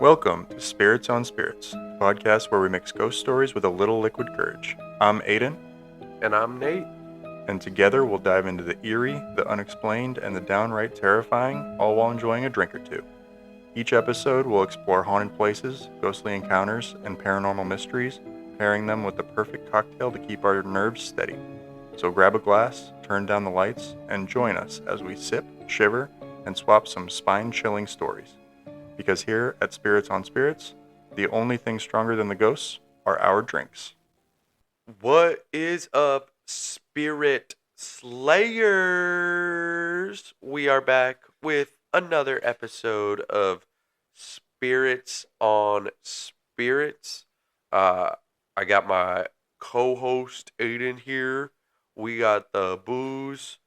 Welcome to Spirits on Spirits, the podcast where we mix ghost stories with a little liquid courage. I'm Aiden. And I'm Nate. And together we'll dive into the eerie, the unexplained, and the downright terrifying, all while enjoying a drink or two. Each episode will explore haunted places, ghostly encounters, and paranormal mysteries, pairing them with the perfect cocktail to keep our nerves steady. So grab a glass, turn down the lights, and join us as we sip, shiver, and swap some spine-chilling stories. Because here at Spirits on Spirits, the only thing stronger than the ghosts are our drinks. What is up, Spirit Slayers? We are back with another episode of Spirits on Spirits. I got my co-host Aiden here. We got the booze.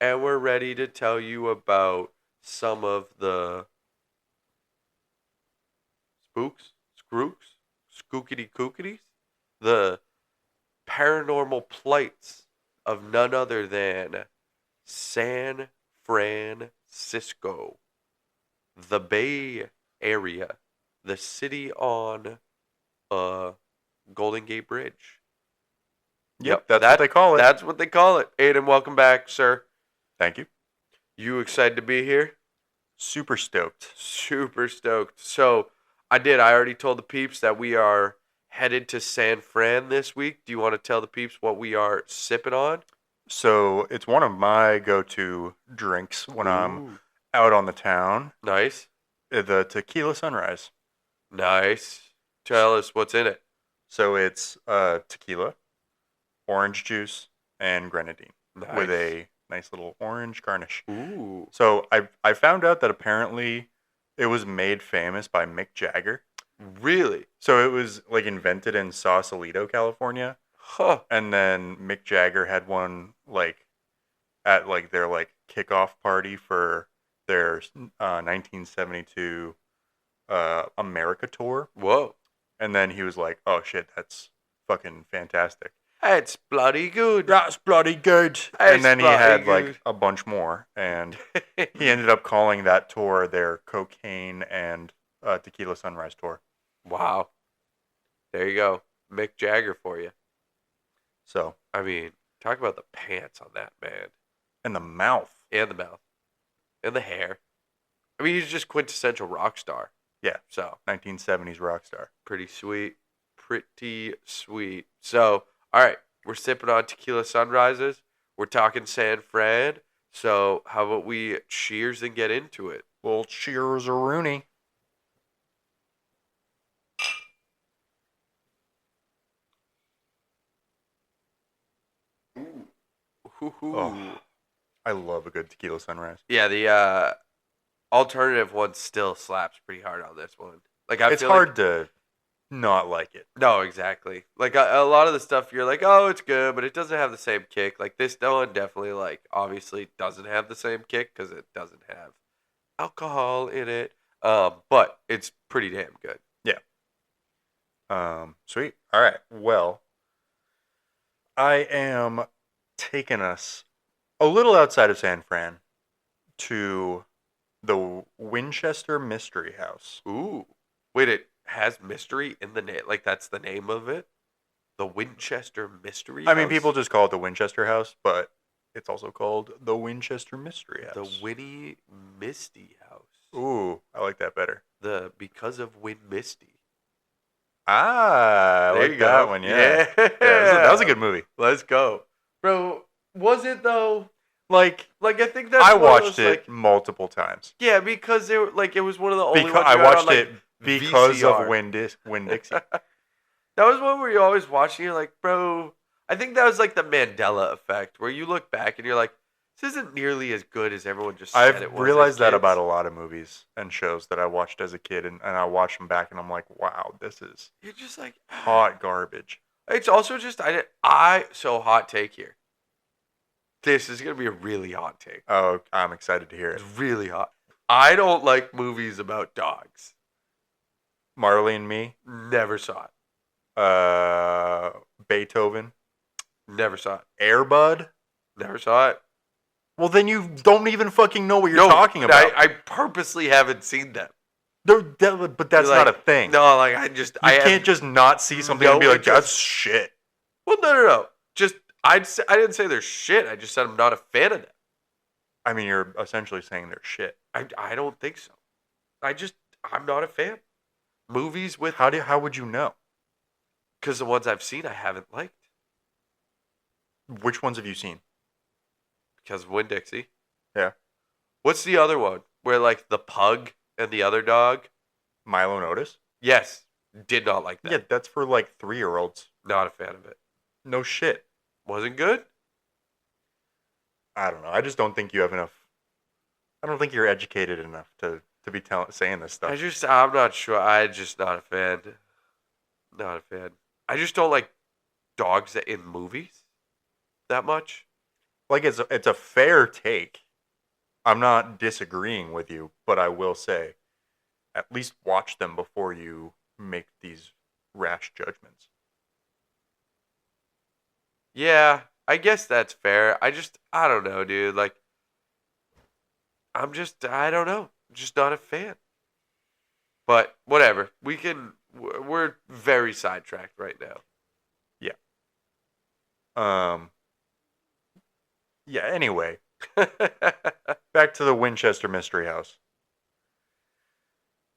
And we're ready to tell you about some of the skookity kookities, the paranormal plights of none other than San Francisco, the Bay Area, the city on Golden Gate Bridge. Yep, that's what they call it. That's what they call it. Aiden, welcome back, sir. Thank you. You excited to be here? Super stoked. So, I already told the peeps that we are headed to San Fran this week. Do you want to tell the peeps what we are sipping on? So, it's one of my go-to drinks when I'm out on the town. Nice. The Tequila Sunrise. Nice. Tell us what's in it. So, it's tequila, orange juice, and grenadine. Nice. With a nice little orange garnish. Ooh. So I found out that apparently it was made famous by Mick Jagger. Really? So it was like invented in Sausalito, California. Huh. And then Mick Jagger had one like at like their like kickoff party for their 1972 America tour. Whoa. And then he was like, "Oh shit, that's fucking fantastic. It's bloody good. That's bloody good." And then he had like a bunch more, and he ended up calling that tour their Cocaine and Tequila Sunrise tour. Wow. There you go. Mick Jagger for you. So, I mean, talk about the pants on that man. and the mouth. And the mouth. And the hair. I mean, he's just quintessential rock star. Yeah. So, 1970s rock star. pretty sweet. So, all right, we're sipping on Tequila Sunrises. We're talking San Fran. So how about we cheers and get into it? Well, cheers, Rooney. Oh, I love a good Tequila Sunrise. Yeah, the alternative one still slaps pretty hard on this one. Like It's hard to not like it. No, exactly. Like a lot of the stuff you're like, oh, it's good, but it doesn't have the same kick. Like this one definitely like obviously doesn't have the same kick because it doesn't have alcohol in it. But it's pretty damn good. Yeah. Sweet. All right. Well, I am taking us a little outside of San Fran to the Winchester Mystery House. Ooh. Wait, it has mystery in the name? Like that's the name of it? The Winchester Mystery House? I mean, people just call it the Winchester House, but it's also called the Winchester Mystery House. The Winnie Misty House. Ooh, I like that better. The Because of Win Misty. I like that one, yeah. That was a good movie. Let's go. Bro, was it though? Like I think that's I one watched it like, multiple times. Yeah, because it was one of the only ones I watched on, it because VCR. of Winn-Dixie. That was one where you're always watching, you're like, bro, I think that was like the Mandela effect, where you look back and you're like, this isn't nearly as good as everyone just said it was. I've realized that about a lot of movies and shows that I watched as a kid, and I watch them back and I'm like, wow, this is you're just like hot garbage. It's also just so hot take here. This is gonna be a really hot take. Oh, I'm excited to hear it. It's really hot. I don't like movies about dogs. Marley and Me. Never saw it. Beethoven. Never saw it. Air Bud. Never saw it. Well, then you don't even fucking know what you're talking about. I purposely haven't seen them. But that's Like, not a thing. No, like You can't just not see something and be like, that's shit. Well, no. Just I didn't say they're shit. I just said I'm not a fan of them. I mean, you're essentially saying they're shit. I don't think so. I'm not a fan. Movies with How would you know? Because the ones I've seen I haven't liked. Which ones have you seen? Because of Winn-Dixie. Yeah. What's the other one where like the pug and the other dog? Milo and Otis? Yes. Did not like that. Yeah, that's for like 3-year-olds. Not a fan of it. No shit. Wasn't good? I don't know. I just don't think you have enough. I don't think you're educated enough to be saying this stuff. I'm not sure. I'm just not a fan. Not a fan. I just don't like dogs in movies that much. Like, it's a fair take. I'm not disagreeing with you, but I will say, at least watch them before you make these rash judgments. Yeah, I guess that's fair. I don't know, dude. Like, I don't know. I'm just not a fan. But whatever. We're very sidetracked right now. Yeah. Yeah, anyway. Back to the Winchester Mystery House.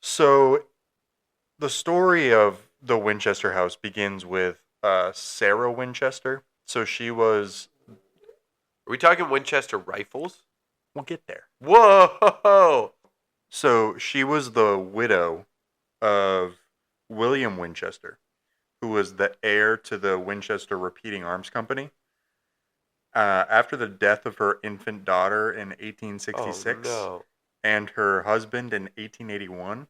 So, the story of the Winchester House begins with Sarah Winchester. So she was... Are we talking Winchester rifles? We'll get there. Whoa! So she was the widow of William Winchester, who was the heir to the Winchester Repeating Arms Company. After the death of her infant daughter in 1866 and her husband in 1881,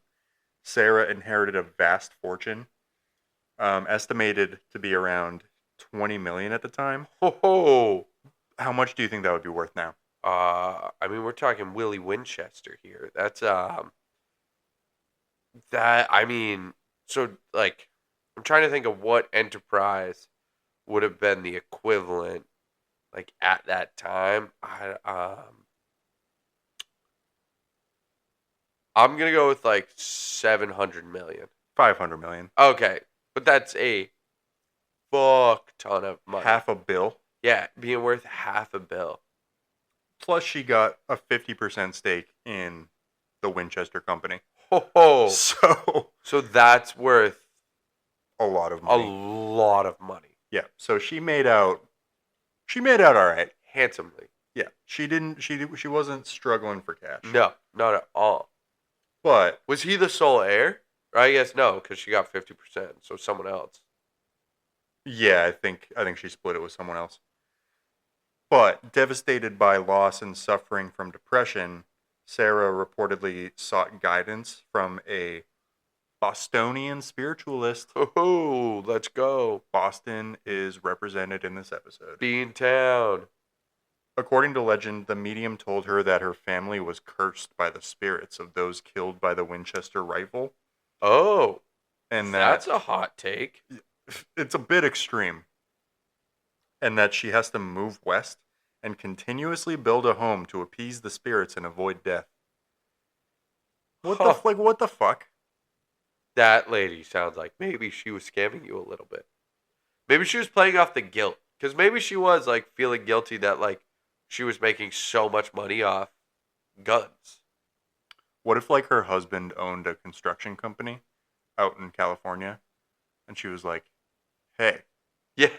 Sarah inherited a vast fortune, estimated to be around $20 million at the time. Oh! How much do you think that would be worth now? I mean, we're talking Willie Winchester here. That's so like, I'm trying to think of what enterprise would have been the equivalent, like at that time. I'm gonna go with like 700 million. 500 million. Okay, but that's a fuck ton of money. $500 million. Yeah, being worth $500 million. Plus, she got a 50% stake in the Winchester Company. Oh, so that's worth a lot of money. A lot of money. Yeah. So she made out. She made out all right, handsomely. Yeah. She didn't. She wasn't struggling for cash. No, not at all. But was he the sole heir? I guess no, because she got 50%. So someone else. Yeah, I think she split it with someone else. But devastated by loss and suffering from depression, Sarah reportedly sought guidance from a Bostonian spiritualist. Oh, let's go. Boston is represented in this episode. Beantown. According to legend, the medium told her that her family was cursed by the spirits of those killed by the Winchester rifle. Oh. And that's a hot take. It's a bit extreme. And that she has to move west and continuously build a home to appease the spirits and avoid death. What the fuck? That lady sounds like maybe she was scamming you a little bit. Maybe she was playing off the guilt. Because maybe she was like feeling guilty that like she was making so much money off guns. What if like her husband owned a construction company out in California and she was like, hey, yeah,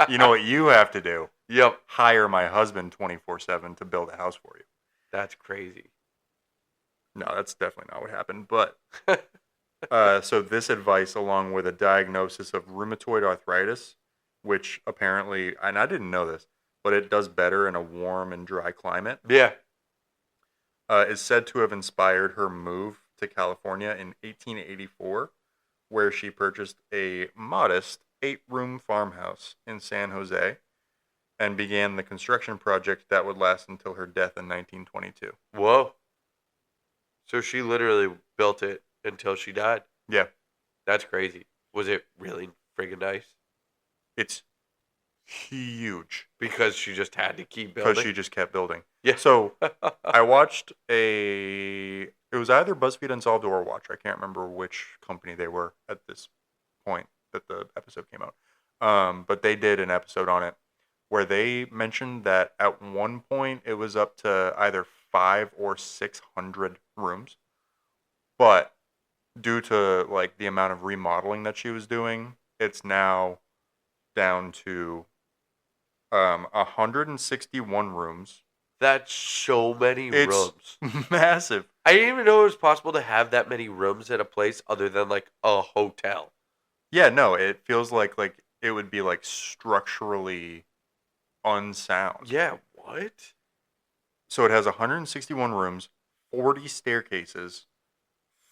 you know what you have to do? Yep. Hire my husband 24/7 to build a house for you. That's crazy. No, that's definitely not what happened. But so this advice, along with a diagnosis of rheumatoid arthritis, which apparently, and I didn't know this, but it does better in a warm and dry climate. Yeah. Is said to have inspired her move to California in 1884, where she purchased a modest 8-room farmhouse in San Jose and began the construction project that would last until her death in 1922. Whoa. So she literally built it until she died. Yeah. That's crazy. Was it really friggin' nice? It's huge Because she just had to keep because building. she just kept building. Yeah. So I watched it was either BuzzFeed Unsolved or Watch. I can't remember which company they were at this point that the episode came out. But they did an episode on it where they mentioned that at one point it was up to either 500 or 600 rooms, but due to like the amount of remodeling that she was doing, it's now down to 161 rooms. That's so many It's rooms. massive. I didn't even know it was possible to have that many rooms at a place other than like a hotel. Yeah, no, it feels like it would be like structurally unsound. Yeah, what? So it has 161 rooms, 40 staircases,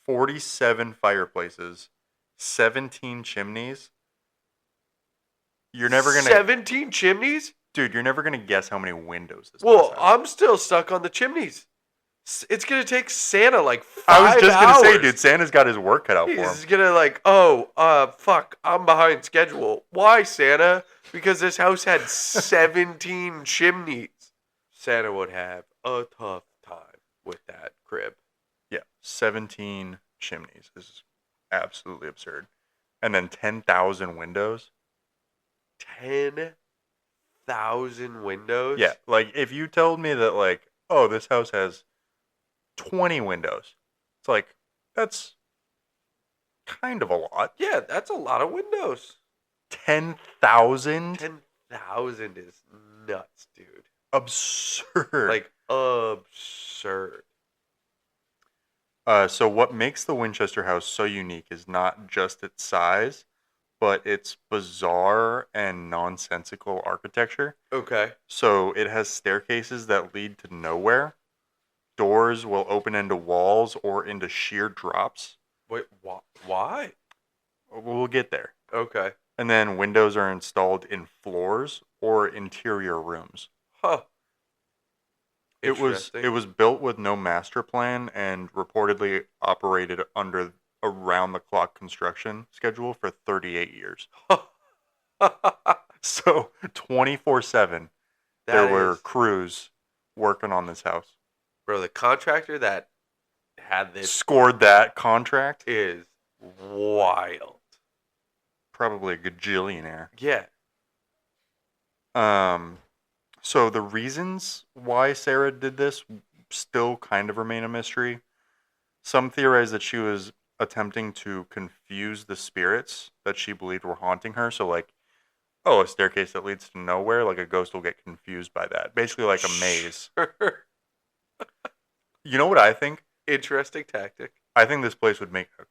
47 fireplaces, 17 chimneys. You're never gonna 17 chimneys? Dude, you're never gonna guess how many windows this Well, place has. I'm still stuck on the chimneys. It's gonna take Santa like 5 I was just hours. gonna say, dude, Santa's got his work cut out for him. He's gonna like, fuck, I'm behind schedule. Why, Santa? Because this house had 17 chimneys. Santa would have a tough time with that crib. Yeah, 17 chimneys is absolutely absurd. And then 10,000 windows. 10,000 windows? Yeah, like if you told me that like, oh, this house has 20 windows, it's like, that's kind of a lot. Yeah, that's a lot of windows. 10,000? 10,000 is nuts, dude. Absurd. Like, absurd. So what makes the Winchester house so unique is not just its size, but its bizarre and nonsensical architecture. Okay. So it has staircases that lead to nowhere. Doors will open into walls or into sheer drops. Wait, why? We'll get there. Okay. And then windows are installed in floors or interior rooms. Huh. It was built with no master plan and reportedly operated under a round-the-clock construction schedule for 38 years. So 24/7, there were crews working on this house. Bro, the contractor that had this Scored that contract. is wild. Probably a gajillionaire. Yeah. So the reasons why Sarah did this still kind of remain a mystery. Some theorize that she was attempting to confuse the spirits that she believed were haunting her. So like, oh, a staircase that leads to nowhere, like a ghost will get confused by that. Basically like a maze. You know what I think? Interesting tactic. I think this place would make a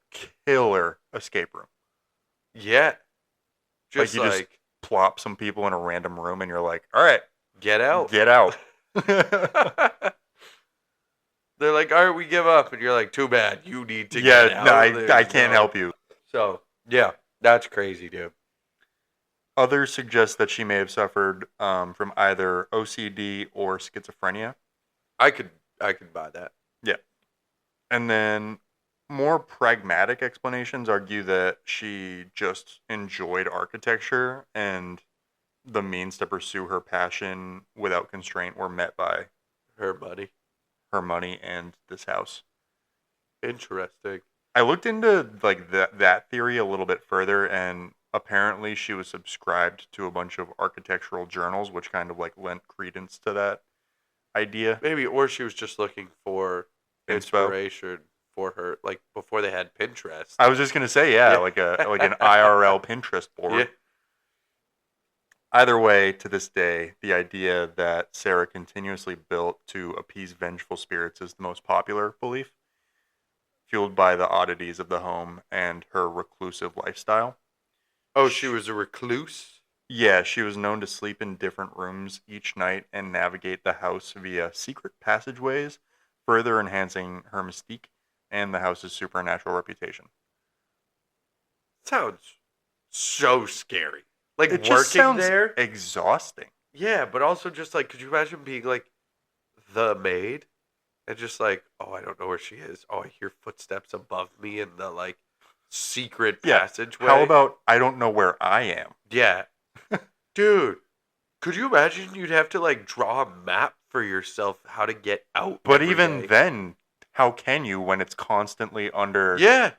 killer escape room. Yeah. Just Just plop some people in a random room and you're like, all right, get out. get out. They're like, all right, we give up. And you're like, too bad. You need to Yeah, get out. no, I can't help you. So, yeah, that's crazy, dude. Others suggest that she may have suffered from either OCD or schizophrenia. I could buy that. Yeah. And then more pragmatic explanations argue that she just enjoyed architecture and the means to pursue her passion without constraint were met by Her money. her money and this house. Interesting. I looked into like that theory a little bit further, and apparently she was subscribed to a bunch of architectural journals, which kind of like lent credence to that idea. Maybe, or she was just looking for Inspo. inspiration for her, like before they had Pinterest. I was just gonna say, yeah, like an IRL Pinterest board. Yeah. Either way, to this day, the idea that Sarah continuously built to appease vengeful spirits is the most popular belief, fueled by the oddities of the home and her reclusive lifestyle. Oh, she was a recluse? Yeah, she was known to sleep in different rooms each night and navigate the house via secret passageways, further enhancing her mystique and the house's supernatural reputation. Sounds so scary. Like It just working sounds there? exhausting. Yeah, but also just like, could you imagine being like the maid and just like, oh, I don't know where she is. Oh, I hear footsteps above me in the like secret Yeah. passageway. How about I don't know where I am? Yeah. Dude, Could you imagine you'd have to like draw a map for yourself how to get out? But every even day? then, how can you when it's constantly under... Yeah.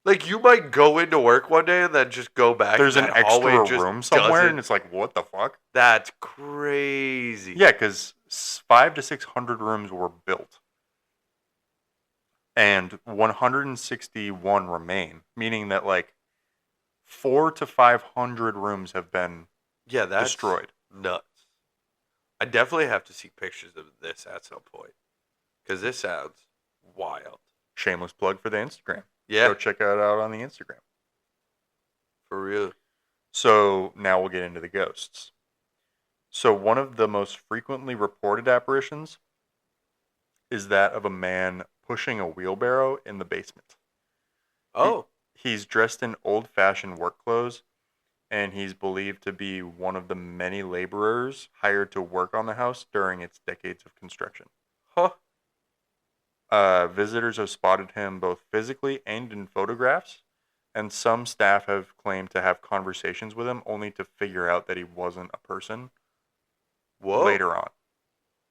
Like you might go into work one day and then just go back. There's and an that hallway extra just room somewhere, doesn't- and it's like, what the fuck? That's crazy. Yeah, because 500 to 600 rooms were built, and 161 remain, meaning that like 400 to 500 rooms have been Yeah, that's destroyed. nuts. I definitely have to see pictures of this at some point because this sounds wild. Shameless plug for the Instagram. Yeah, Go check it out on the Instagram. for real. So now we'll get into the ghosts. So one of the most frequently reported apparitions is that of a man pushing a wheelbarrow in the basement. Oh, He's dressed in old-fashioned work clothes, and he's believed to be one of the many laborers hired to work on the house during its decades of construction. huh. Visitors have spotted him both physically and in photographs, and some staff have claimed to have conversations with him only to figure out that he wasn't a person Whoa. later on.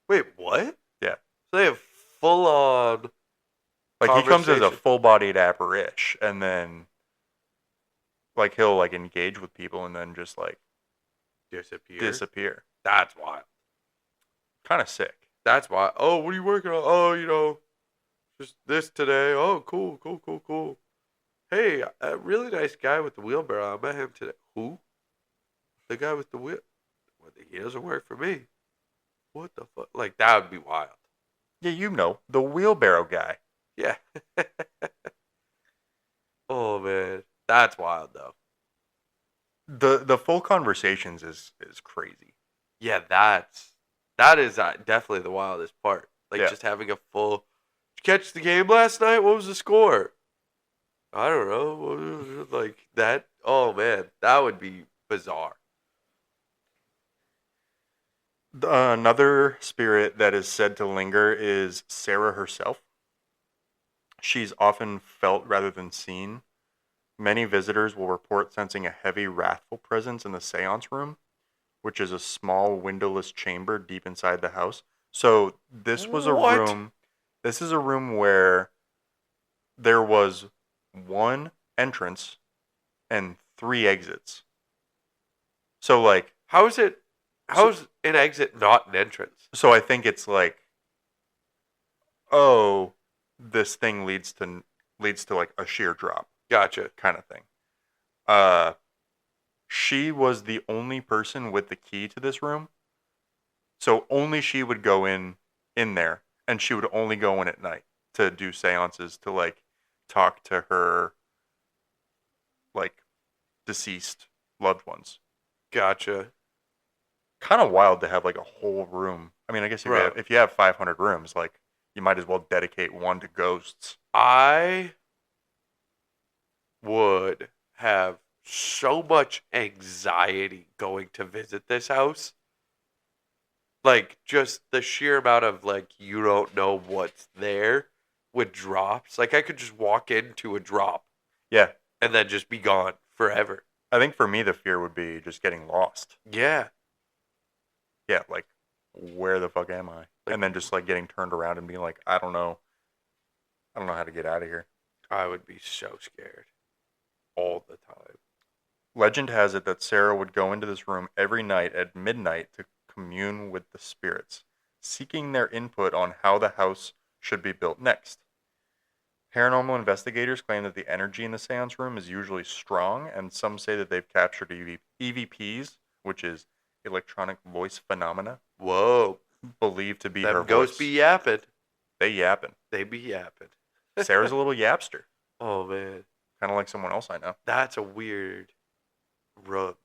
Wait, what? Yeah. So they have full on. Like, he comes as a Conversation. full-bodied apparition, and then, like, he'll, like, engage with people and then just, like, disappear. That's wild. Kind of sick. That's wild. Oh, what are you working on? Oh, just this today. Oh, cool. Hey, a really nice guy with the wheelbarrow. I met him today. Who? The guy with the wheel. Well, he doesn't work for me. What the fuck? Like, that would be wild. Yeah, you know, the wheelbarrow guy. Yeah. Oh, man. That's wild, though. The full conversations is crazy. Yeah, that is definitely the wildest part. Like, Yeah. just having a full... Did you catch the game last night? What was the score? I don't know. Like, that... Oh, man. That would be bizarre. Another spirit that is said to linger is Sarah herself. She's often felt rather than seen. Many visitors will report sensing a heavy, wrathful presence in the seance room, which is a small, windowless chamber deep inside the house. So this was a What? room. This is a room where there was one entrance and 3 exits. So like, How's an exit not an entrance? so I think it's like, oh, this thing leads to like a sheer drop Gotcha. kind of thing. She was the only person with the key to this room, so only she would go in there, and she would only go in at night to do seances, to like talk to her like deceased loved ones. Gotcha. Kind of wild to have like a whole room. I mean, I guess Bro. if you have 500 rooms, like, you might as well dedicate one to ghosts. I would have so much anxiety going to visit this house. Like, just the sheer amount of, like, you don't know what's there with drops. Like, I could just walk into a drop Yeah, and then just be gone forever. I think for me the fear would be just getting lost. Yeah. Yeah, like, where the fuck am I? And then just like getting turned around and being like, I don't know how to get out of here. I would be so scared all the time. Legend has it that Sarah would go into this room every night at midnight to commune with the spirits, seeking their input on how the house should be built next. Paranormal investigators claim that the energy in the seance room is usually strong, and some say that they've captured EVPs, which is electronic voice phenomena, Whoa. believed to be Them her ghosts voice. be yapping. They yapping. They be yapping. Sarah's a little yapster, Oh, man. kind of like someone else I know. That's a weird room.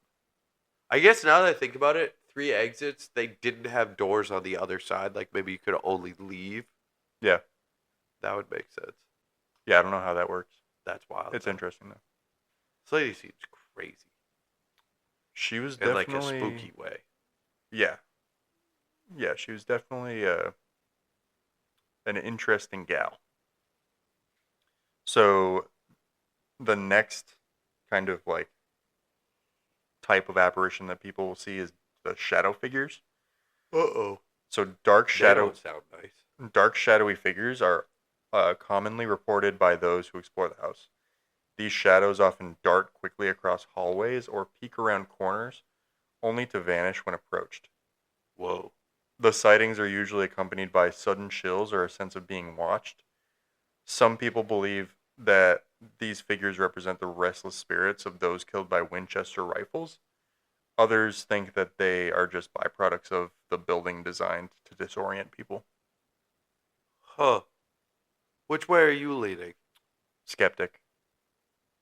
I guess now that I think about it, 3 exits, they didn't have doors on the other side. Like, maybe you could only leave. Yeah. That would make sense. Yeah, I don't know how that works. That's wild. It's interesting though. This lady seems crazy. She was In definitely like a spooky way. Yeah. Yeah, she was definitely an interesting gal. So the next kind of like type of apparition that people will see is the shadow figures. Uh-oh. So They don't sound nice. dark shadowy figures are commonly reported by those who explore the house. These shadows often dart quickly across hallways or peek around corners, only to vanish when approached. Whoa. The sightings are usually accompanied by sudden chills or a sense of being watched. Some people believe that these figures represent the restless spirits of those killed by Winchester rifles. Others think that they are just byproducts of the building designed to disorient people. Huh. Which way are you leaning? Skeptic.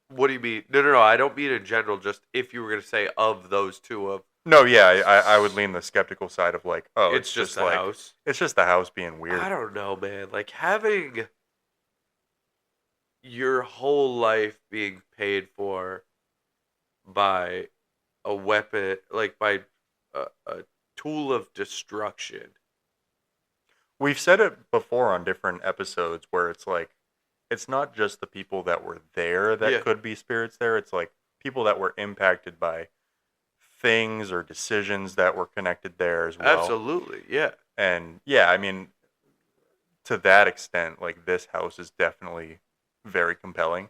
What do you mean? No. I don't mean in general. Just if you were going to say of those two, of No, yeah, I would lean the skeptical side of like, oh, it's it's just just a like house. it's just the house being weird. I don't know, man. Like having your whole life being paid for by a weapon, like by a tool of destruction. We've said it before on different episodes where it's like it's not just the people that were there that Yeah. could be spirits there. It's like people that were impacted by things or decisions that were connected there as well. Absolutely, yeah. And yeah, I mean, to that extent, like this house is definitely very compelling.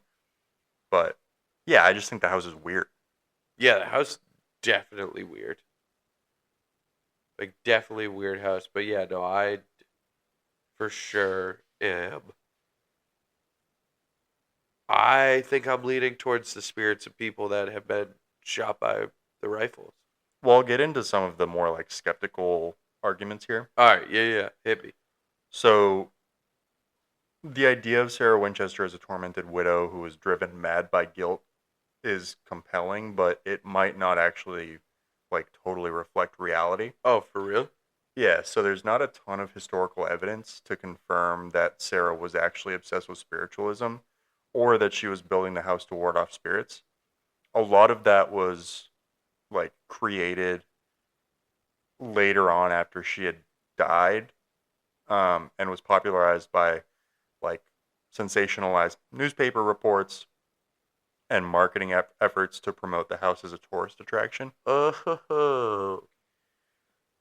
But yeah, I just think the house is weird. Yeah, the house definitely weird. Like definitely a weird house. But yeah, no, I for sure am. I think I'm leaning towards the spirits of people that have been shot by the rifles. Well, I'll get into some of the more like skeptical arguments here. Alright, yeah, hit me. So the idea of Sarah Winchester as a tormented widow who was driven mad by guilt is compelling, but it might not actually like totally reflect reality. Oh, for real? Yeah, so there's not a ton of historical evidence to confirm that Sarah was actually obsessed with spiritualism or that she was building the house to ward off spirits. A lot of that was like created later on after she had died, and was popularized by like sensationalized newspaper reports and marketing efforts to promote the house as a tourist attraction. Oh.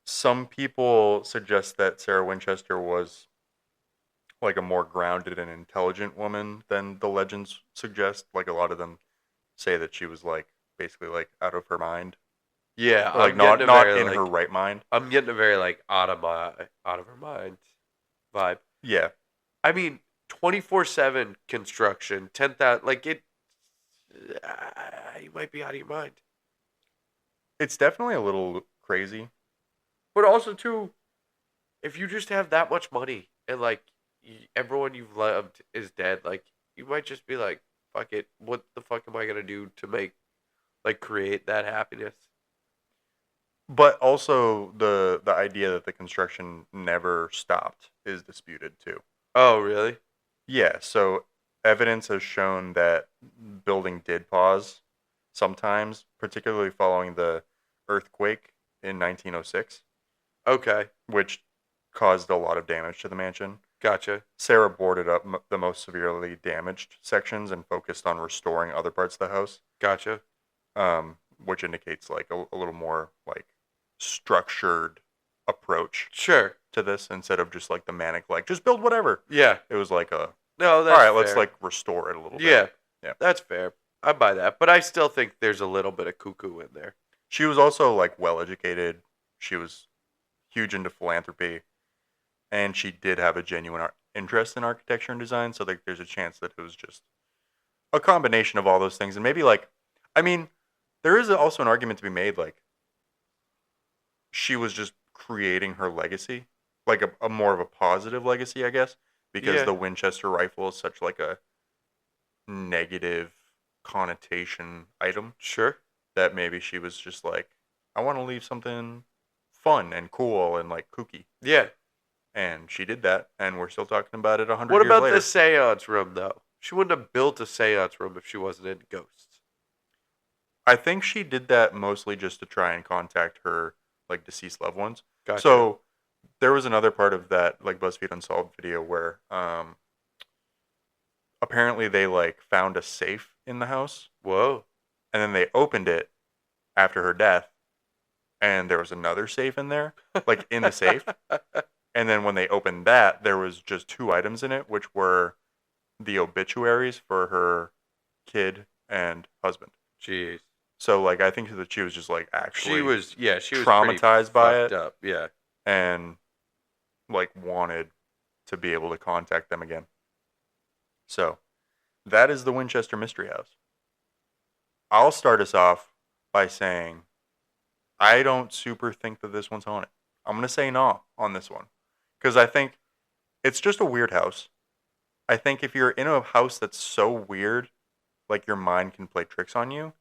Some people suggest that Sarah Winchester was like a more grounded and intelligent woman than the legends suggest. Like a lot of them say that she was like basically like out of her mind, Yeah, or like I'm not getting a very in like her right mind. I'm getting a very like out of her mind vibe. Yeah, I mean, 24/7 construction, 10,000 like it you might be out of your mind. it's definitely a little crazy. But also too, if you just have that much money and like everyone you've loved is dead, like you might just be like, fuck it, what the fuck am I going to do to make like create that happiness? But also the idea that the construction never stopped is disputed too. Oh, really? Yeah, so evidence has shown that building did pause sometimes, particularly following the earthquake in 1906, Okay. which caused a lot of damage to the mansion. Gotcha. Sarah boarded up the most severely damaged sections and focused on restoring other parts of the house, Gotcha. which indicates like a little more like structured approach Sure. to this instead of just like the manic like just build whatever. Yeah. It was like a No, all that's right, let's fair. like restore it a little Yeah. bit. Yeah. That's fair. I buy that, but I still think there's a little bit of cuckoo in there. She was also like well educated. She was huge into philanthropy, and she did have a genuine interest in architecture and design. So like, there's a chance that it was just a combination of all those things, and maybe like, I mean, there is also an argument to be made like she was just creating her legacy, like a more of a positive legacy, I guess, because Yeah. the Winchester rifle is such like a negative connotation item Sure. that maybe she was just like, I want to leave something fun and cool and like kooky. Yeah. And she did that, and we're still talking about it 100 What years about later. the seance room, though? She wouldn't have built a seance room if she wasn't into ghosts. I think she did that mostly just to try and contact her like deceased loved ones. Gotcha. So there was another part of that like BuzzFeed Unsolved video where apparently they like found a safe in the house, Whoa. and then they opened it after her death, and there was another safe in there, like in the safe. And then when they opened that, there was just 2 items in it, which were the obituaries for her kid and husband. Jeez. So, like, I think that she was just, like, She was traumatized by it. up. Yeah. And, like, wanted to be able to contact them again. So, that is the Winchester Mystery House. I'll start us off by saying I don't super think that this one's haunted. I'm going to say no on this one. Because I think it's just a weird house. I think if you're in a house that's so weird, like your mind can play tricks on you.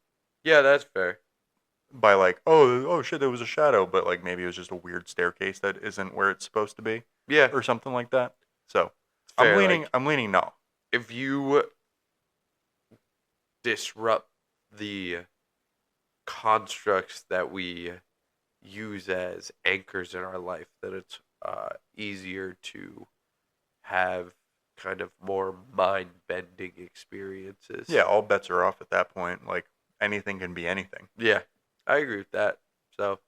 Yeah, that's fair. By like, oh shit, there was a shadow, but like maybe it was just a weird staircase that isn't where it's supposed to be. Yeah. Or something like that. So fair, I'm leaning no. If you disrupt the constructs that we use as anchors in our life, then it's easier to have kind of more mind-bending experiences. Yeah, all bets are off at that point. Like, anything can be anything. Yeah, I agree with that. So,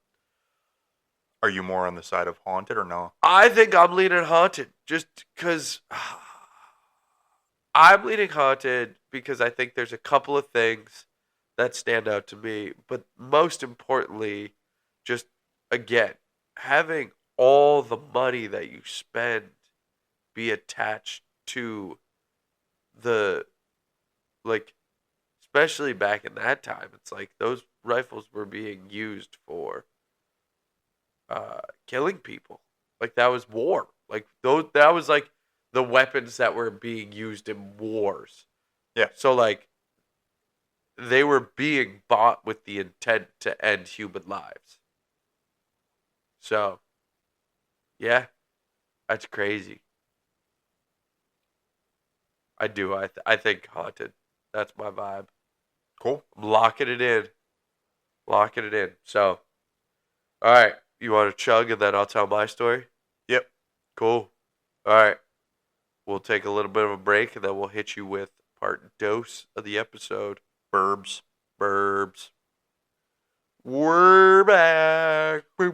are you more on the side of haunted or no? I think I'm leaning haunted just because I'm leaning haunted because I think there's a couple of things that stand out to me, but most importantly, just again, having all the money that you spend be attached to the, like, especially back in that time, it's like those rifles were being used for killing people. Like, that was war. Like, that was like the weapons that were being used in wars. Yeah. So, like, they were being bought with the intent to end human lives. So, yeah, that's crazy. I do. I think haunted. That's my vibe. Cool. I'm locking it in. Locking it in. So, all right. You want to chug and then I'll tell my story? Yep. Cool. All right. We'll take a little bit of a break and then we'll hit you with part dose of the episode. Burbs. We're back. We're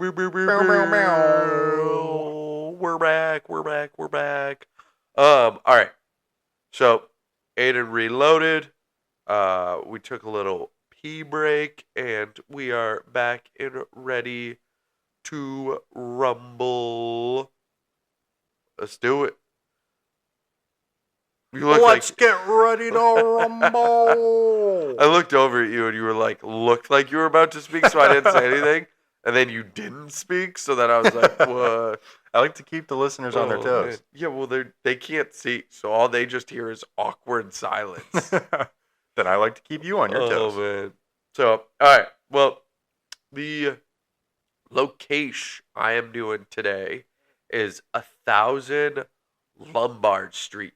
back. All right. So, Aiden reloaded. We took a little pee break and we are back and ready to rumble. Let's do it. Let's get ready to rumble. I looked over at you and you were like, looked like you were about to speak, so I didn't say anything. And then you didn't speak, so then I was like, what? I like to keep the listeners on their toes. Man. Yeah, well, they can't see, so all they just hear is awkward silence. Then I like to keep you on your toes. Oh, man. So, all right. Well, the location I am doing today is 1000 Lombard St.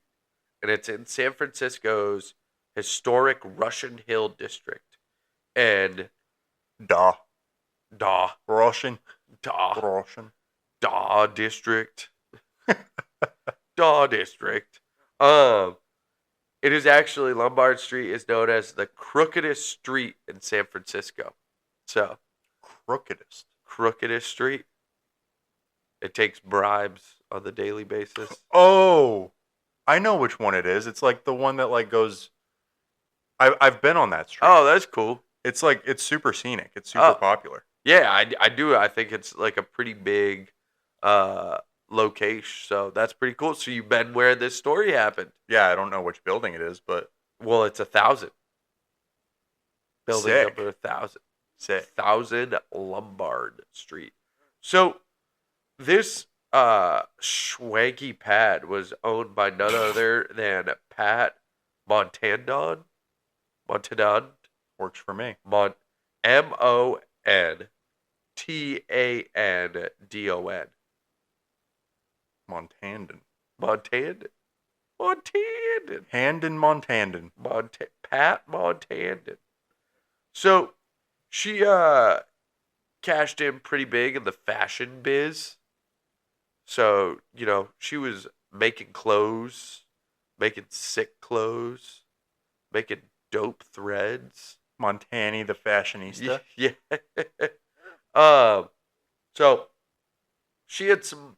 And it's in San Francisco's historic Russian Hill district. And Russian district. District. It is actually, Lombard Street is known as the crookedest street in San Francisco. So, crookedest street. It takes bribes on the daily basis. Oh, I know which one it is. It's like the one that like goes. I've been on that street. Oh, that's cool. It's like it's super scenic. It's super popular. Yeah, I do. I think it's like a pretty big location. So that's pretty cool. So you've been where this story happened. Yeah, I don't know which building it is, but well, it's 1000. Building Sick. number 1000. Sick. 1000 Lombard Street. So this swanky pad was owned by none other than Pat Montandon. Works for me. Montandon. Montandon. Pat Montandon. So she cashed in pretty big in the fashion biz. So, you know, she was making clothes, making sick clothes, making dope threads. Montani the fashionista. Yeah. So she had some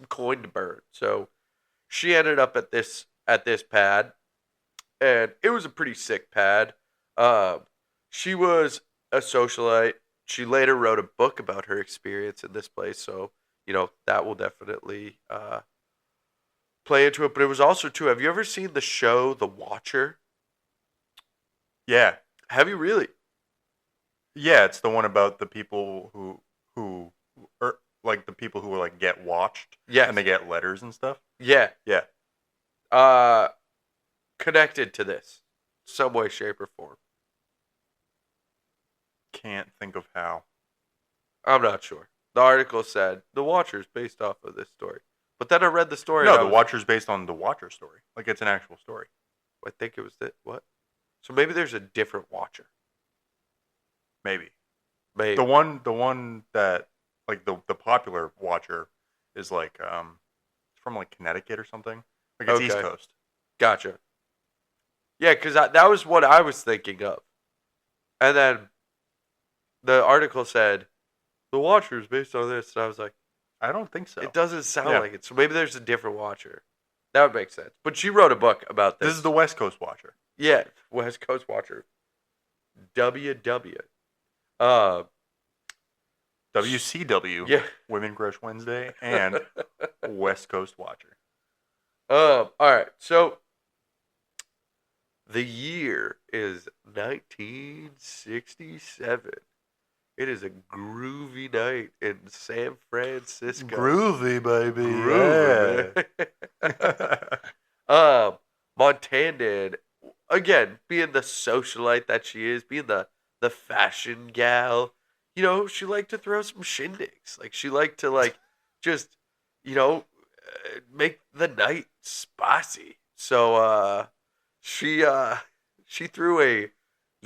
coin to burn. So she ended up at this pad, and it was a pretty sick pad. Um, she was a socialite. She later wrote a book about her experience in this place, so that will definitely play into it. But it was also too. Have you ever seen the show The Watcher? Yeah. Have you really? Yeah, it's the one about the people who or like the people who like get watched Yes. and they get letters and stuff. Yeah. Yeah. Connected to this, some way, shape, or form. Can't think of how. I'm not sure. The article said The Watcher's based off of this story, but then I read the story. No, and The Watcher's based on the Watcher story. Like it's an actual story. I think it was what? So maybe there's a different Watcher. Maybe. Maybe. The one that like the popular Watcher is like from like Connecticut or something. Like it's East Okay. Coast. Gotcha. Yeah, because that was what I was thinking of. And then the article said, The Watcher is based on this. And I was like, I don't think so. it doesn't sound Yeah. like it. So maybe there's a different Watcher. That would make sense. But she wrote a book about this. This is the West Coast Watcher. Yeah, West Coast Watcher. WW. Uh, WCW. yeah. Women Crush Wednesday and West Coast Watcher. All right. So the year is 1967. It is a groovy night in San Francisco. Groovy, baby. Groovy. Montandan, again, being the socialite that she is, being the fashion gal, she liked to throw some shindigs. Like, she liked to, just, make the night spicy. So, she threw a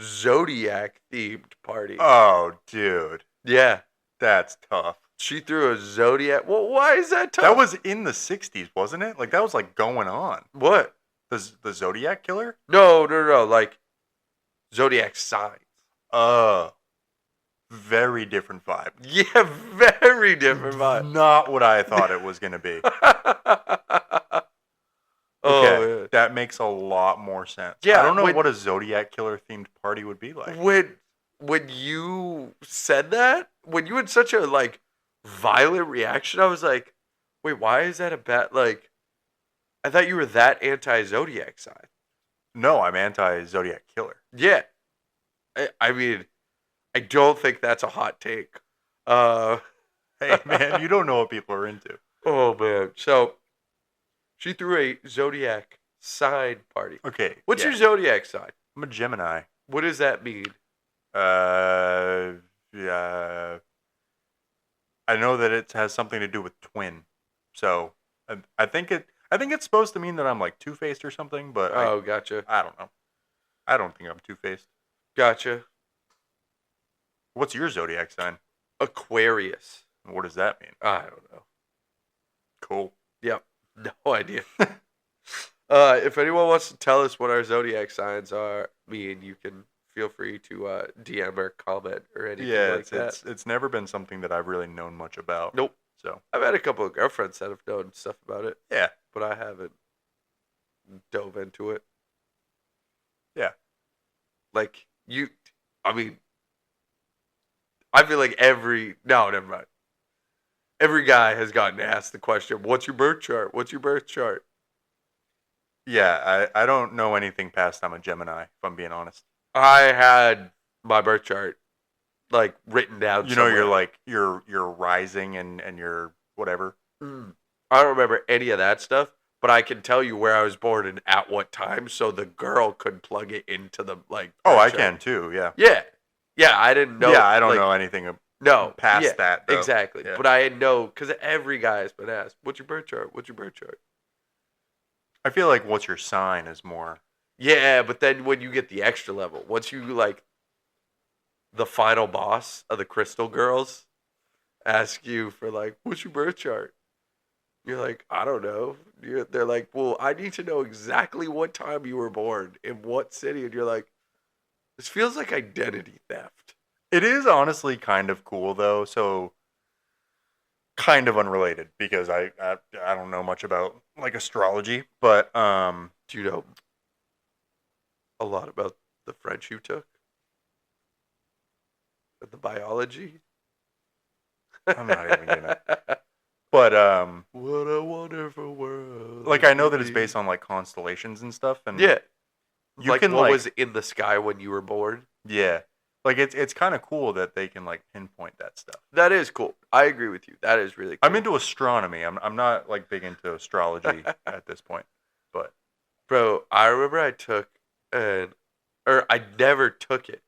Zodiac-themed party. Oh, dude. Yeah. That's tough. She threw a Zodiac. Well, why is that tough? That was in the 60s, wasn't it? Like, that was, like, going on. What? The Zodiac Killer? No. Like, Zodiac signs. Very different vibe. Yeah, very different vibe. Not what I thought it was going to be. Okay, yeah. that makes a lot more sense. Yeah, I don't know what a Zodiac Killer themed party would be like. When you said that, when you had such a violent reaction, I was like, wait, why is that a bad I thought you were that anti-Zodiac sign. No, I'm anti-Zodiac Killer. Yeah. I mean, I don't think that's a hot take. Hey, man, you don't know what people are into. Oh, man. So, she threw a Zodiac sign party. Okay. What's your Zodiac sign? I'm a Gemini. What does that mean? Yeah. I know that it has something to do with twin. So, I think it's supposed to mean that I'm like two-faced or something, but Gotcha. I don't know. I don't think I'm two-faced. Gotcha. What's your Zodiac sign? Aquarius. What does that mean? I don't know. Cool. Yep. No idea. If anyone wants to tell us what our Zodiac signs mean, you can feel free to DM or comment or anything like that. It's never been something that I've really known much about. Nope. So I've had a couple of girlfriends that have known stuff about it. Yeah. But I haven't dove into it. Yeah. I feel like never mind. Every guy has gotten asked the question, what's your birth chart? What's your birth chart? Yeah, I don't know anything past I'm a Gemini, if I'm being honest. I had my birth chart written down somewhere. You're rising and you're whatever. I don't remember any of that stuff, but I can tell you where I was born and at what time, so the girl could plug it into the Oh, I chart. can too. Yeah. Yeah, I didn't know. Yeah, I don't know anything past that. Though. Exactly. Yeah. But I know because every guy has been asked, "What's your birth chart? What's your birth chart?" I feel like what's your sign is more. Yeah, but then when you get the extra level, once you the final boss of the Crystal Girls ask you for what's your birth chart? You're like, I don't know. They're like, well, I need to know exactly what time you were born in what city, and you're like, this feels like identity theft. It is honestly kind of cool though, so kind of unrelated because I don't know much about like astrology, but Do you know a lot about the French you took? And the biology? I'm not even gonna. But What a wonderful world. like I know that it's based on like constellations and stuff, and Yeah. you Like can what like was in the sky when you were born? yeah, like it's kind of cool that they can like pinpoint that stuff. That is cool. I agree with you. That is really cool. I'm into astronomy. I'm not like big into astrology at this point, but Bro, I remember I never took it,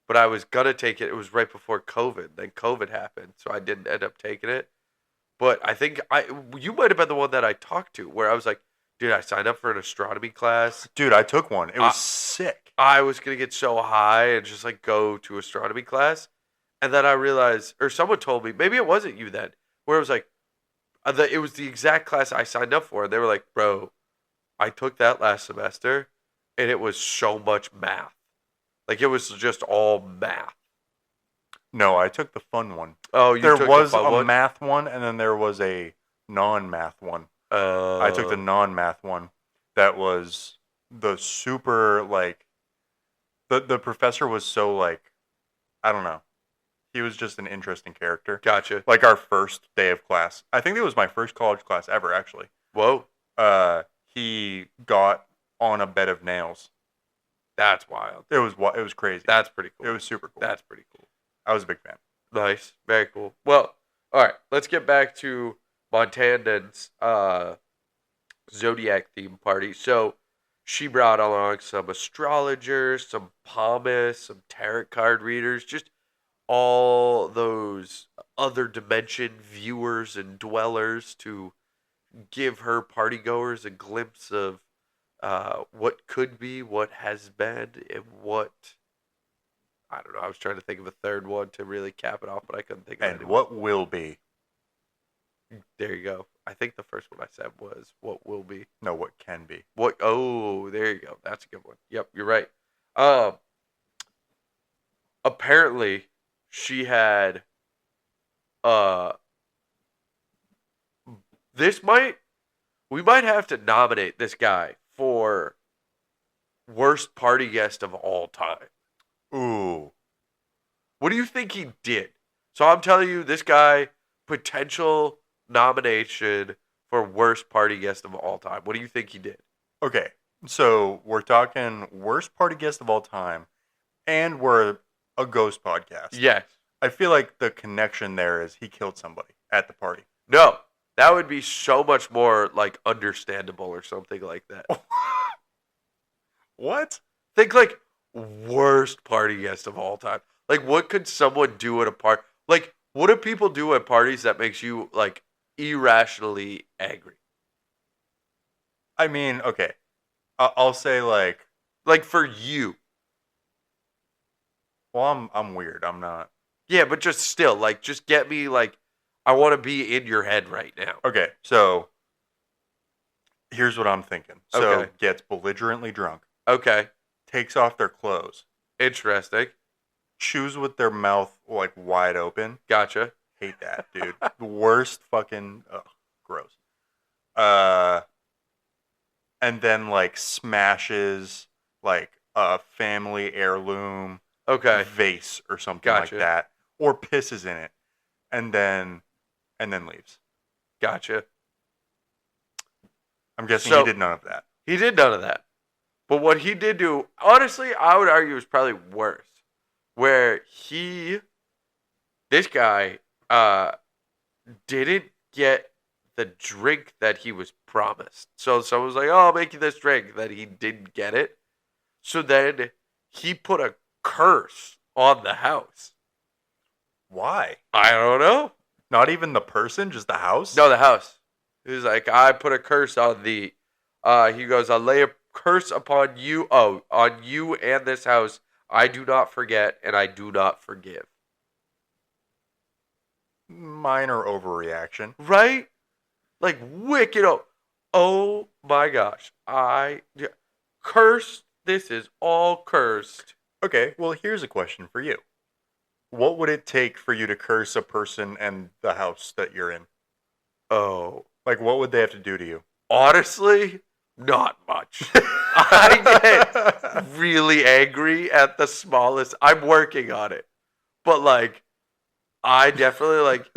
but I was gonna take it. It was right before COVID. Then COVID happened, so I didn't end up taking it. But I think you might have been the one that I talked to where I was like, dude, I signed up for an astronomy class. dude, I took one. It was sick. I was gonna get so high and just like go to astronomy class, and then I realized, or someone told me, maybe it wasn't you then, where it was like, it was the exact class I signed up for, and they were like, bro, I took that last semester, and it was so much math, like it was just all math. No, I took the fun one. Oh, you There took was the fun a one? math one, and then there was a non-math one. I took the non-math one. That was the super like the professor was so like I don't know. He was just an interesting character. Gotcha. Like our first day of class. I think it was my first college class ever actually. Whoa, He got on a bed of nails. that's wild. It was crazy. That's pretty cool. It was super cool. That's pretty cool. I was a big fan. Nice. Very cool. Well, all right. Let's get back to Montandan's Zodiac theme party. So she brought along some astrologers, some palmists, some tarot card readers, just all those other dimension viewers and dwellers to give her partygoers a glimpse of what could be, what has been, and what I don't know. I was trying to think of a third one to really cap it off, but I couldn't think of it. And what will be? There you go. I think the first one I said was what will be. No, what can be. What? Oh, there you go. That's a good one. Yep, you're right. Apparently, she had. We might have to nominate this guy for worst party guest of all time. Ooh. What do you think he did? So I'm telling you, this guy, potential nomination for worst party guest of all time. What do you think he did? Okay. So we're talking worst party guest of all time, and we're a ghost podcast. Yes. I feel like the connection there is he killed somebody at the party. No. That would be so much more like understandable or something like that. What? Think like worst party guest of all time. Like what could someone do at a party? Like what do people do at parties that makes you like irrationally angry? I mean, okay. I'll say like For you. well, I'm weird. I'm not. Yeah, but just still, like, just get me, like, I want to be in your head right now. Okay, so here's what I'm thinking. So Okay. gets belligerently drunk, Okay. takes off their clothes, Interesting. chews with their mouth like wide open. Gotcha. Hate that, dude. The worst fucking gross. And then like smashes like a family heirloom Okay. vase or something Gotcha. like that, or pisses in it, and then leaves. Gotcha. I'm guessing So- he did none of that. He did none of that. But what he did do, honestly, I would argue was probably worse. Where this guy, didn't get the drink that he was promised. So someone was like, oh, I'll make you this drink. That he didn't get it. So then he put a curse on the house. Why? I don't know. Not even the person, just the house? No, the house. He was like, I put a curse on the. He goes, I'll lay a curse upon you. Oh, on you and this house. I do not forget and I do not forgive. Minor overreaction. Right? Like wicked. Oh my gosh. Cursed. This is all cursed. Okay, well, here's a question for you. What would it take for you to curse a person and the house that you're in? Oh, Like, what would they have to do to you? honestly, not much. I get really angry at the smallest. I'm working on it. But like I definitely like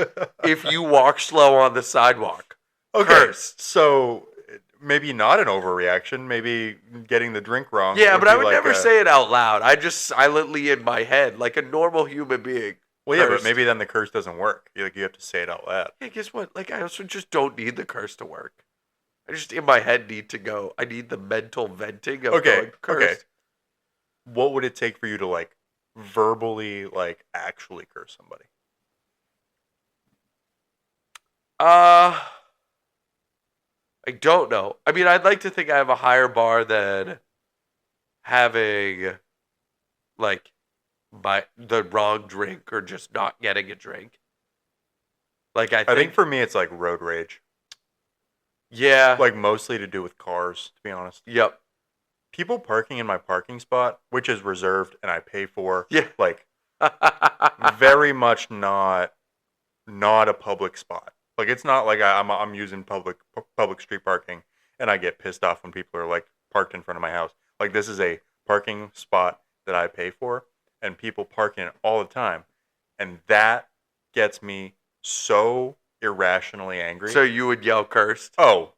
if you walk slow on the sidewalk. Okay, Curse. so maybe not an overreaction. Maybe getting the drink wrong. Yeah, but I be would like never say it out loud. I just silently in my head, like a normal human being. Well, yeah, but cursed. maybe then the curse doesn't work. You have to say it out loud. Yeah, guess what? Like I also just don't need the curse to work. I just in my head need to go. I need the mental venting of going cursed. Okay. What would it take for you to like verbally like actually curse somebody? I don't know. I mean, I'd like to think I have a higher bar than having like the wrong drink or just not getting a drink. Like I think for me it's like road rage. Yeah. Like mostly to do with cars, to be honest. Yep. People parking in my parking spot, which is reserved and I pay for. Yeah. Like very much not a public spot. Like it's not like I'm using public street parking and I get pissed off when people are like parked in front of my house. Like this is a parking spot that I pay for and people park in it all the time. And that gets me so irrationally angry. So you would yell cursed? Oh,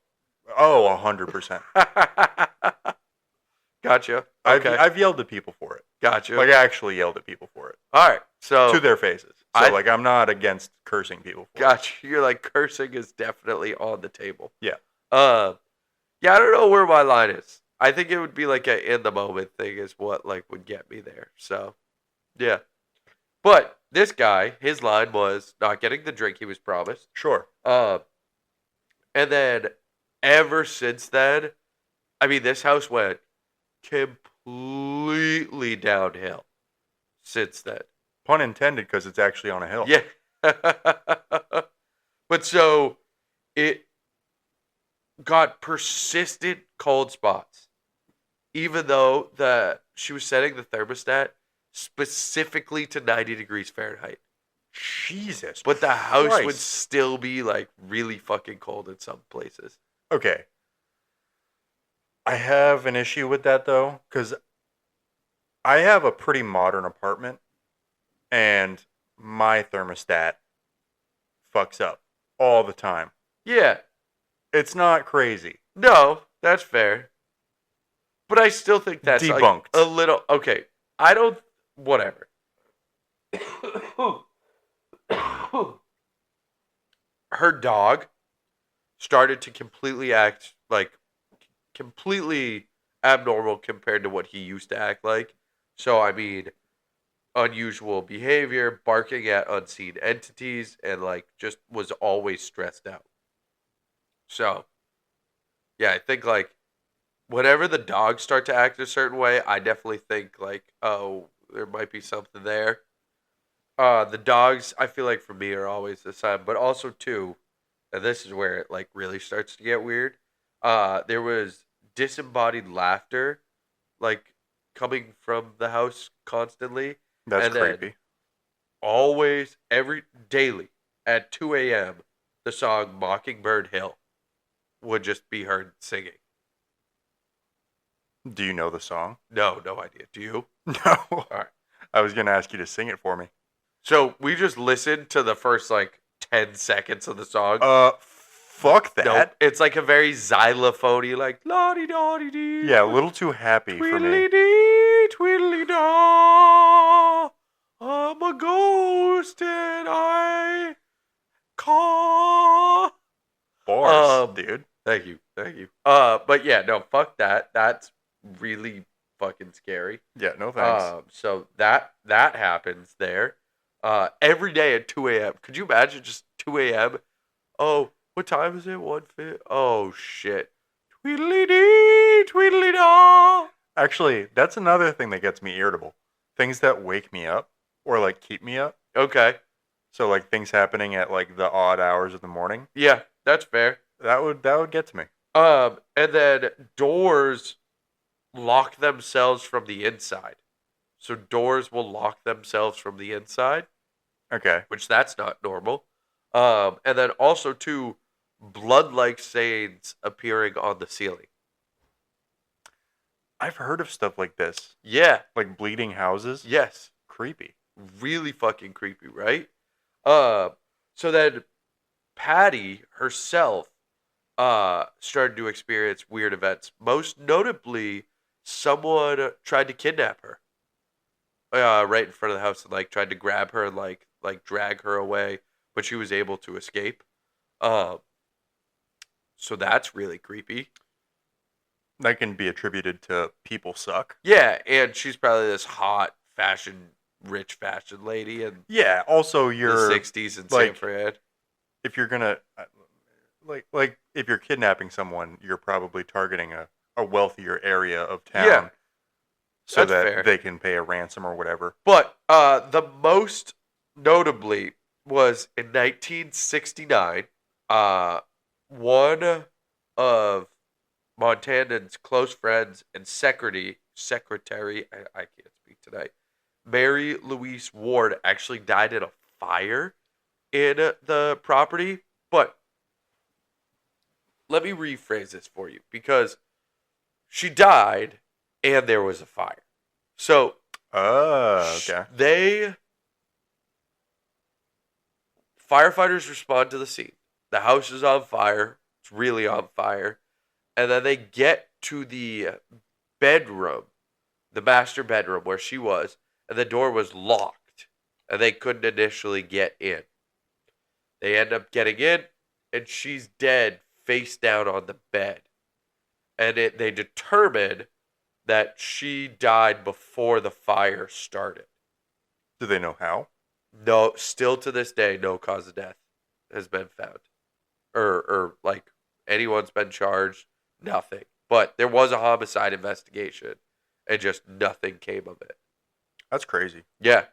100%. Gotcha. Okay. I've yelled at people for it. Gotcha. Like I actually yelled at people for it. All right. So to their faces. So like I'm not against cursing people for Gotcha. You're like cursing is definitely on the table. Yeah. Yeah, I don't know where my line is. I think it would be like a in the moment thing is what like would get me there. So yeah. But this guy, his line was not getting the drink he was promised. Sure. And then ever since then, I mean, this house went completely downhill since then. Pun intended, because it's actually on a hill. Yeah. But so it got persistent cold spots, even though she was setting the thermostat specifically to 90 degrees Fahrenheit. Jesus. But the house Christ. would still be like really fucking cold in some places. Okay. I have an issue with that though, because I have a pretty modern apartment and my thermostat fucks up all the time. Yeah. It's not crazy. No, that's fair. But I still think that's debunked. Like a little okay. I don't whatever. Her dog started to completely act like completely abnormal compared to what he used to act like. So I mean, unusual behavior, barking at unseen entities, and like just was always stressed out. So yeah, I think like whenever the dogs start to act a certain way, I definitely think like, oh, there might be something there. The dogs, I feel like for me are always the sign, but also too, and this is where it like really starts to get weird. There was disembodied laughter, like coming from the house constantly. That's and then creepy. Always, daily at 2 a.m., the song "Mockingbird Hill" would just be heard singing. Do you know the song? No idea. Do you? No. All right. I was going to ask you to sing it for me. So we just listened to the first like 10 seconds of the song. Fuck that. Nope. It's like a very xylophony, like la-di-da-di-dee. Yeah, a little too happy for me. Twiddly-dee, twiddly-da. I'm a ghost and I call. Bars, dude. Thank you. But yeah, no, fuck that. That's really fucking scary. Yeah, no thanks. So that happens there. Every day at 2 a.m. Could you imagine just 2 a.m.? Oh, what time is it? 1:50? Oh, shit. Tweedly-dee, tweedly-da. Actually, that's another thing that gets me irritable. Things that wake me up or like keep me up. Okay. So like things happening at like the odd hours of the morning. Yeah, that's fair. That would get to me. And then doors lock themselves from the inside. So doors will lock themselves from the inside, Okay. which that's not normal. And then also, too, blood-like stains appearing on the ceiling. I've heard of stuff like this. Yeah. Like bleeding houses. Yes. Creepy. Really fucking creepy, right? So then Patty herself started to experience weird events. Most notably, someone tried to kidnap her right in front of the house and like tried to grab her and like drag her away, but she was able to escape. Um, so that's really creepy. That can be attributed to people suck. Yeah, and she's probably this hot rich fashion lady in Yeah. Also, the you're 60s in like, San Fran. if you're gonna like if you're kidnapping someone, you're probably targeting a wealthier area of town. Yeah, so that's that fair. they can pay a ransom or whatever. But the most notably was in 1969. One of Montanan's close friends and secretary, I can't speak tonight, Mary Louise Ward, actually died in a fire in the property. But let me rephrase this for you, because she died and there was a fire. So Okay. Firefighters respond to the scene. The house is on fire. It's really on fire. And then they get to the bedroom, the master bedroom where she was, and the door was locked. And they couldn't initially get in. They end up getting in, and she's dead, face down on the bed. And they determined that she died before the fire started. Do they know how? No, still to this day, no cause of death has been found. Or like anyone's been charged, nothing. But there was a homicide investigation and just nothing came of it. That's crazy. Yeah.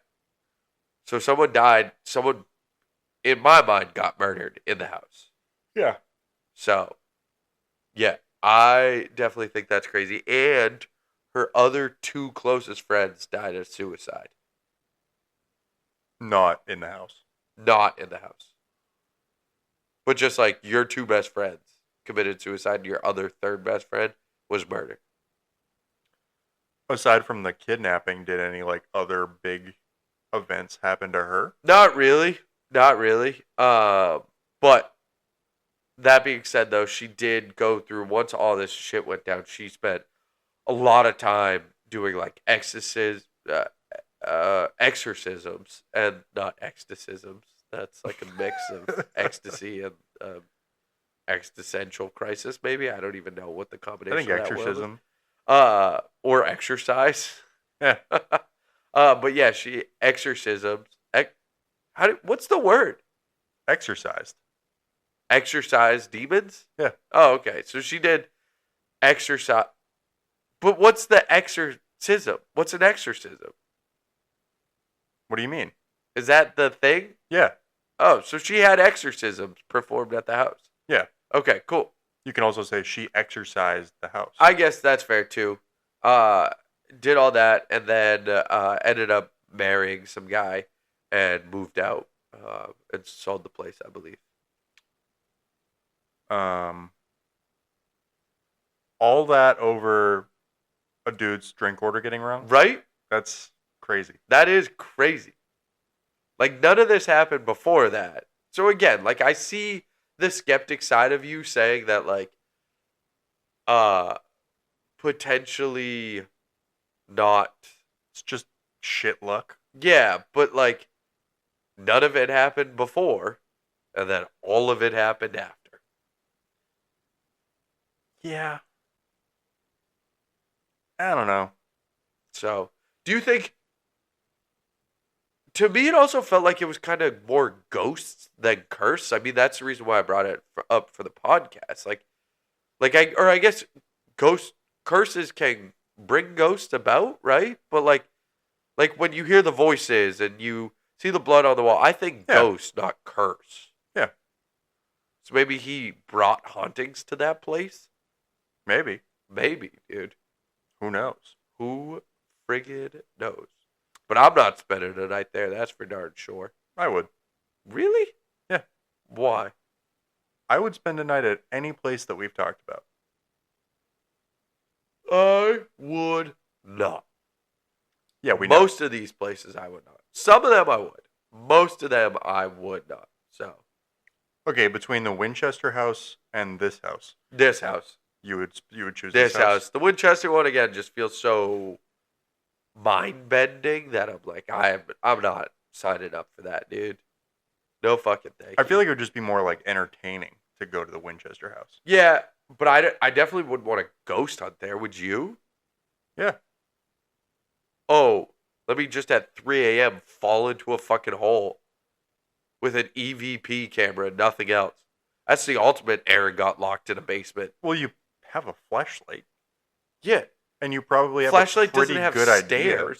So someone died, someone in my mind got murdered in the house. Yeah. So, yeah, I definitely think that's crazy. And her other two closest friends died of suicide. Not in the house. Not in the house. But just like your two best friends committed suicide and your other third best friend was murdered. Aside from the kidnapping, did any like other big events happen to her? Not really. Not really. But that being said, though, she did go through, once all this shit went down, she spent a lot of time doing like exorcisms and not ecstacisms. That's like a mix of ecstasy and existential crisis, maybe. I don't even know what the combination I think of that word exorcism. was. Or exercise. Yeah. But yeah, she exorcisms. What's the word? Exercised. Exorcise demons? Yeah. Oh, okay. So she did exorcise. But what's the exorcism? What's an exorcism? What do you mean? Is that the thing? Yeah. Oh, so she had exorcisms performed at the house. Yeah. Okay, cool. You can also say she exercised the house. I guess that's fair too. Did all that and then ended up marrying some guy and moved out and sold the place, I believe. All that over a dude's drink order getting wrong? Right? That's crazy. That is crazy. Like, none of this happened before that. So again, like, I see the skeptic side of you saying that, like, potentially not. It's just shit luck. Yeah, but like, none of it happened before, and then all of it happened after. Yeah. I don't know. So, do you think? To me, it also felt like it was kind of more ghosts than curse. I mean, that's the reason why I brought it up for the podcast. I guess curses can bring ghosts about, right? But like when you hear the voices and you see the blood on the wall, I think ghost, not curse. Yeah. So maybe he brought hauntings to that place. Maybe, Maybe, dude. Who knows? Who friggin' knows? But I'm not spending a night there. That's for darn sure. I would. Really? Yeah. Why? I would spend a night at any place that we've talked about. I would not. Yeah, we know. Most of these places I would not. Some of them I would. Most of them I would not. So. Okay, between the Winchester house and this house. This house. You would choose This house. The Winchester one, again, just feels so mind-bending that I'm like, I'm not signing up for that, dude. No fucking thing. I feel like it would just be more like entertaining to go to the Winchester house. Yeah, but I definitely wouldn't want to ghost hunt there. Would you? Yeah. Oh, let me just at 3 a.m. fall into a fucking hole with an EVP camera and nothing else. That's the ultimate Aaron got locked in a basement. Well, you have a flashlight. Yeah. And you probably have Flashlight a pretty doesn't have good stairs. idea.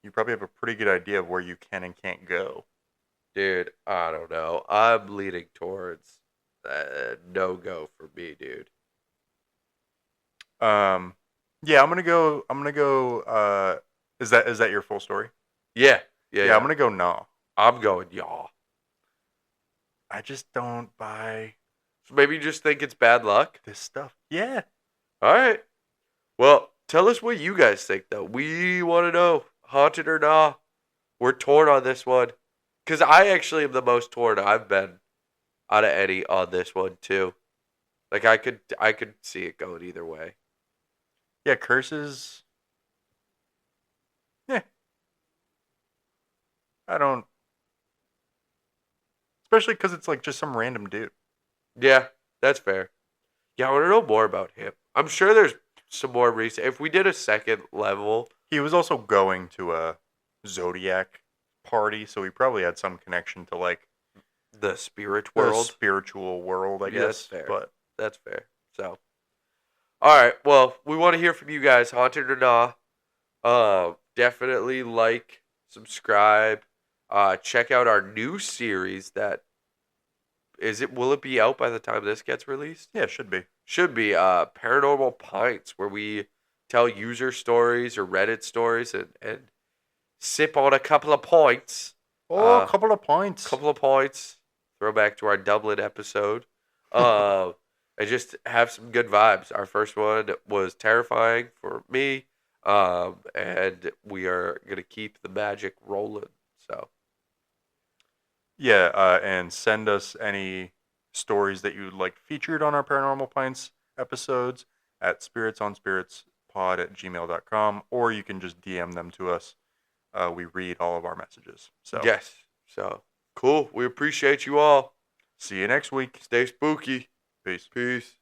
You probably have a pretty good idea of where you can and can't go. Dude, I don't know. I'm leaning towards no-go for me, dude. Yeah, I'm gonna go. Is that your full story? Yeah. I'm gonna go nah. I'm going yaw. I just don't buy So maybe you just think it's bad luck? this stuff. Yeah. All right. Well, tell us what you guys think, though. We want to know, haunted or nah. We're torn on this one. Because I actually am the most torn I've been out of any on this one, too. Like, I could see it going either way. Yeah, curses. Yeah. I don't. Especially because it's like just some random dude. Yeah, that's fair. Yeah, I want to know more about him. I'm sure there's some more recent. If we did a second level. He was also going to a Zodiac party, so he probably had some connection to like the spirit world. The spiritual world, I guess. That's fair. But that's fair. So, all right. Well, we want to hear from you guys, haunted or nah. Definitely like, subscribe, check out our new series. Will it be out by the time this gets released? Yeah, it should be. Should be. Paranormal Pints, where we tell user stories or Reddit stories and sip on a couple of points. Oh, a couple of points. Throwback to our Dublin episode. And just have some good vibes. Our first one was terrifying for me. And we are going to keep the magic rolling. So. Yeah, and send us any stories that you'd like featured on our Paranormal Pints episodes at spiritsonspiritspod@gmail.com, or you can just DM them to us. We read all of our messages. So yes. So, cool. We appreciate you all. See you next week. Stay spooky. Peace. Peace.